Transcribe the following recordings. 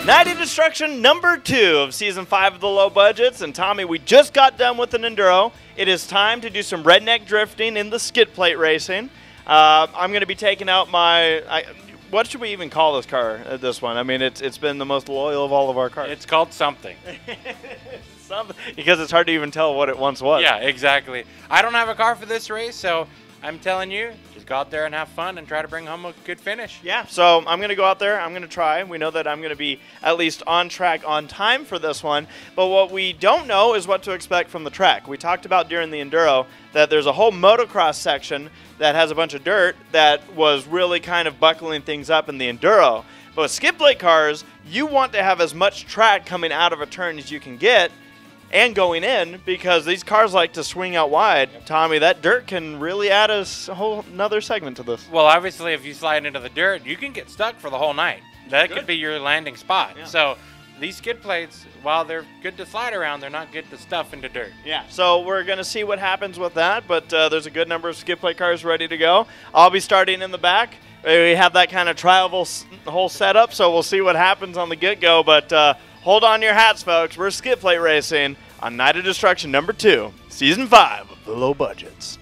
Night of Destruction number 2 of Season 5 of the Low Budgets. And Tommy, we just got done with an Enduro. It is time to do some redneck drifting in the skid plate racing. I'm going to be taking out my... what should we even call this car, this one? I mean, it's been the most loyal of all of our cars. It's called something. Something. Because it's hard to even tell what it once was. Yeah, exactly. I don't have a car for this race, so I'm telling you, just go out there and have fun and try to bring home a good finish. Yeah, so I'm going to go out there. I'm going to try. We know that I'm going to be at least on track on time for this one. But what we don't know is what to expect from the track. We talked about during the Enduro that there's a whole motocross section that has a bunch of dirt that was really kind of buckling things up in the Enduro. But with skid plate cars, you want to have as much track coming out of a turn as you can get and going in, because these cars like to swing out wide. Tommy, that dirt can really add a whole another segment to this. Well, obviously, if you slide into the dirt, you can get stuck for the whole night. That could be your landing spot. Yeah. So these skid plates, while they're good to slide around, they're not good to stuff into dirt. Yeah, so we're going to see what happens with that, but there's a good number of skid plate cars ready to go. I'll be starting in the back. We have that kind of trial whole setup, so we'll see what happens on the get-go, but hold on your hats, folks. We're skid plate racing on Night of Destruction number 2, Season 5 of the Low Budgets.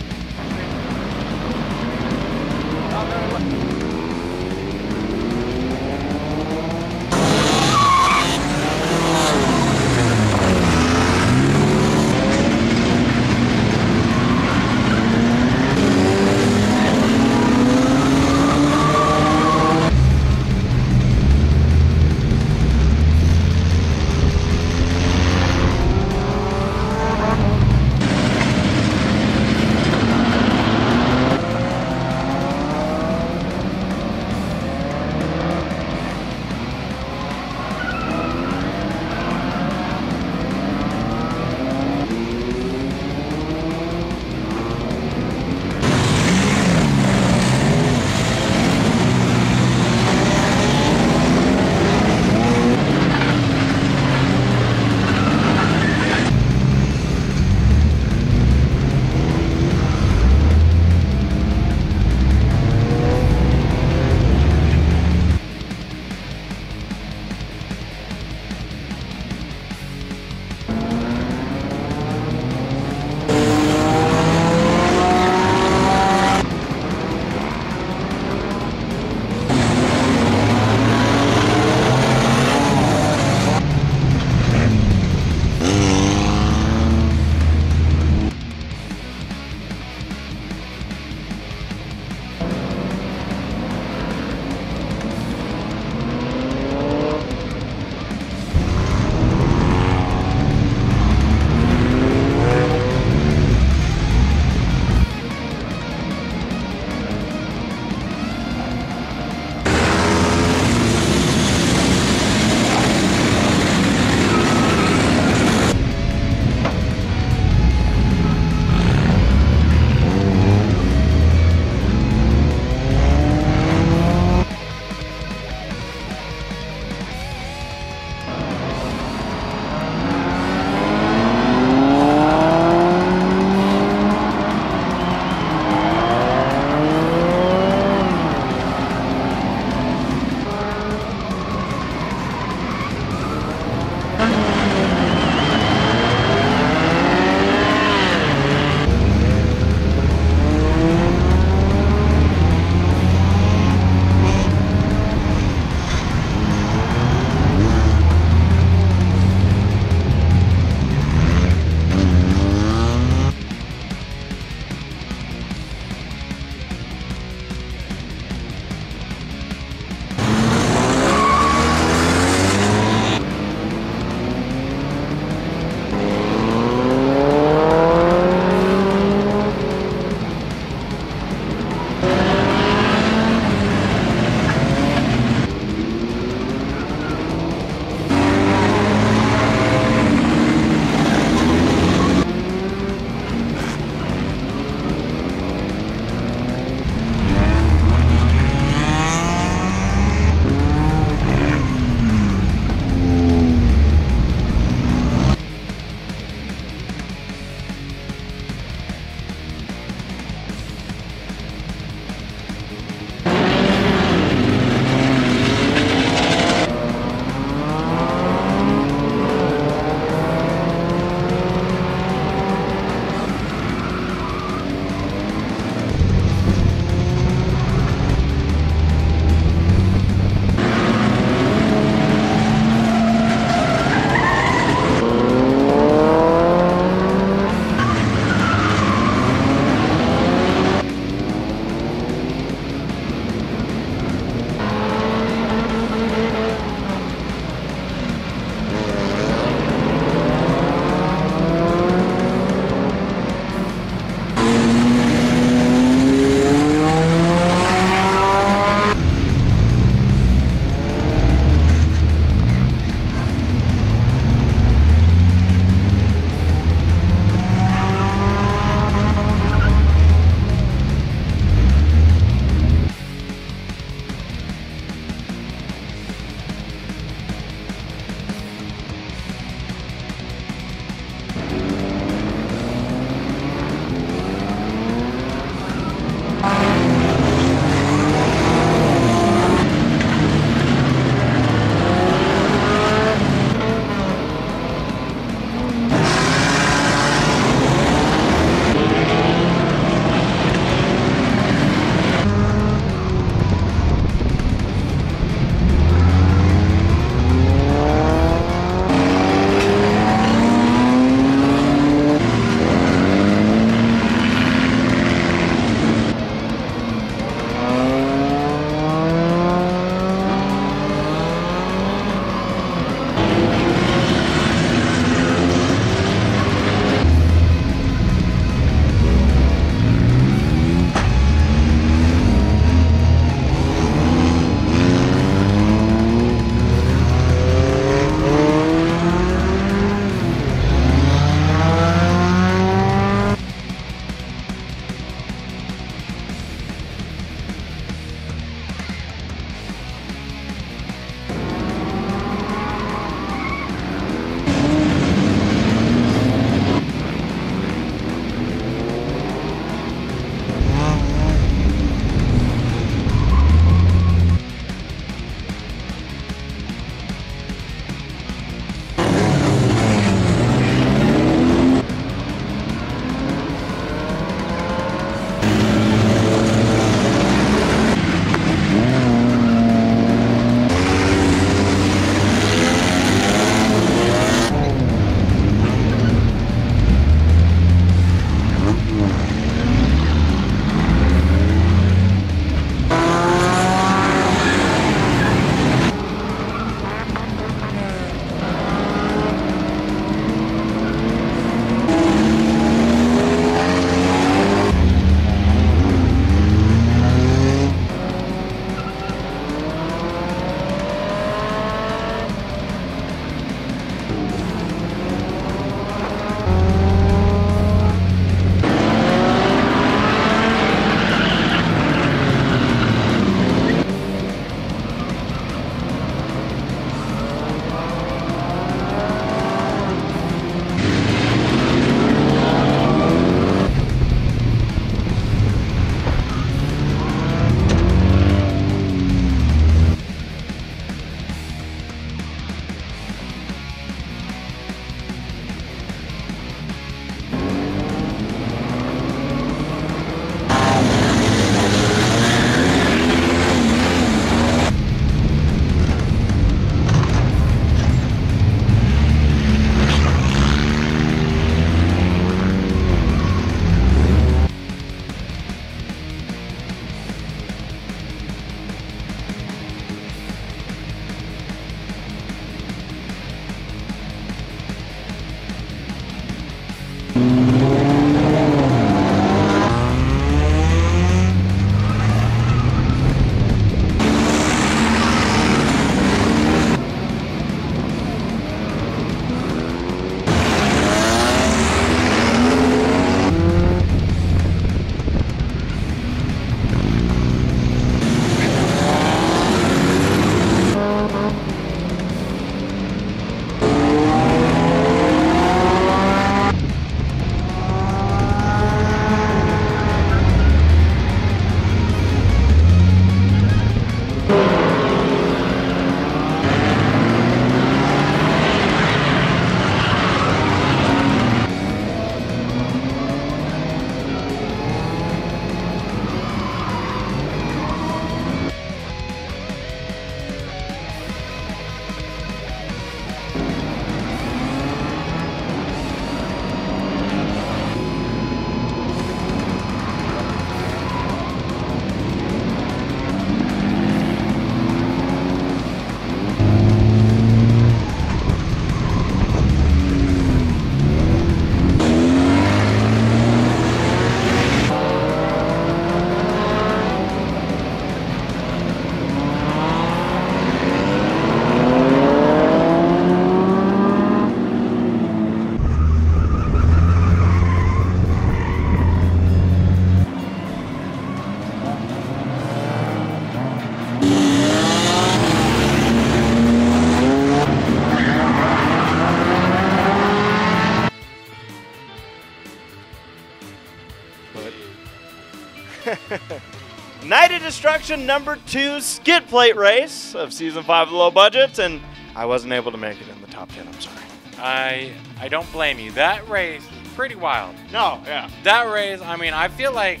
Night of Destruction number 2 skid plate race of season 5 of the Low Budgets, and I wasn't able to make it in the top 10. I'm sorry. I don't blame you. That race was pretty wild. No, yeah. That race, I mean, I feel like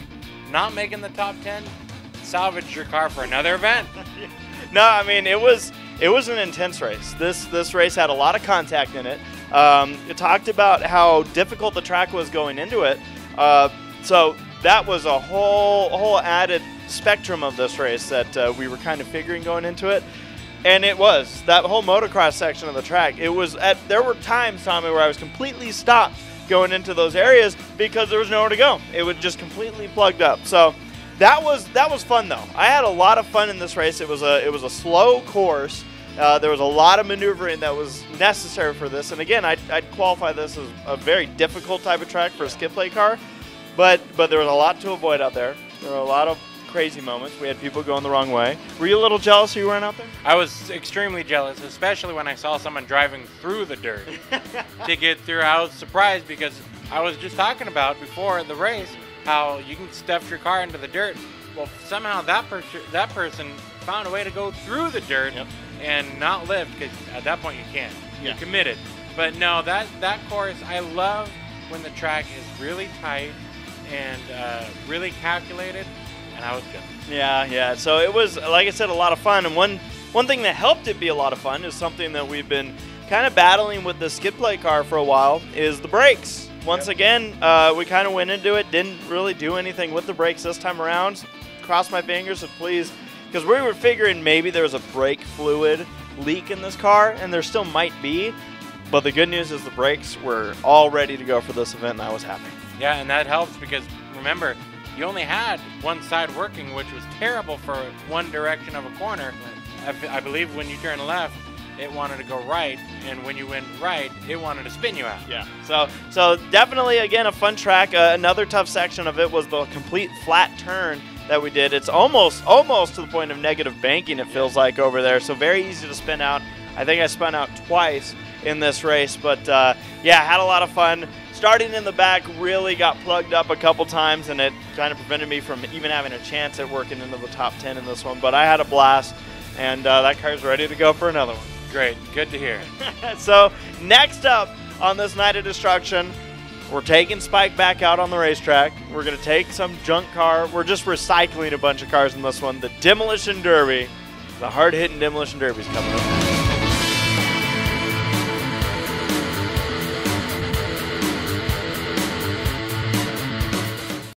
not making the top 10 salvaged your car for another event. No, I mean, it was an intense race. This race had a lot of contact in it. It talked about how difficult the track was going into it. So that was a whole added spectrum of this race that we were kind of figuring going into it. And it was that whole motocross section of the track. There were times, Tommy, where I was completely stopped going into those areas because there was nowhere to go. It was just completely plugged up. So that was fun though. I had a lot of fun in this race. It was a slow course. There was a lot of maneuvering that was necessary for this. And again, I'd qualify this as a very difficult type of track for a skid plate car. But there was a lot to avoid out there. There were a lot of crazy moments. We had people going the wrong way. Were you a little jealous you weren't out there? I was extremely jealous, especially when I saw someone driving through the dirt to get through. I was surprised because I was just talking about before the race how you can stuff your car into the dirt. Well, somehow that person found a way to go through the dirt and not live, because at that point you can't. You're committed. But no, that course, I love when the track is really tight and really calculated. And I was jealous. Yeah. So it was, like I said, a lot of fun. And one thing that helped it be a lot of fun is something that we've been kind of battling with the skid plate car for a while, is the brakes. Once again, we kind of went into it, didn't really do anything with the brakes this time around. Cross my fingers and please, because we were figuring maybe there was a brake fluid leak in this car, and there still might be. But the good news is the brakes were all ready to go for this event, and I was happy. Yeah, and that helps because, remember, you only had one side working, which was terrible for one direction of a corner. I believe when you turn left, it wanted to go right, and when you went right, it wanted to spin you out. Yeah. So definitely, again, a fun track. Another tough section of it was the complete flat turn that we did. It's almost to the point of negative banking, it feels like, over there. So very easy to spin out. I think I spun out twice in this race, but yeah, had a lot of fun. Starting in the back really got plugged up a couple times, and it kind of prevented me from even having a chance at working into the top 10 in this one. But I had a blast, and that car's ready to go for another one. Great. Good to hear. So next up on this Night of Destruction, we're taking Spike back out on the racetrack. We're going to take some junk car. We're just recycling a bunch of cars in this one. The Demolition Derby. The hard-hitting Demolition Derby is coming up.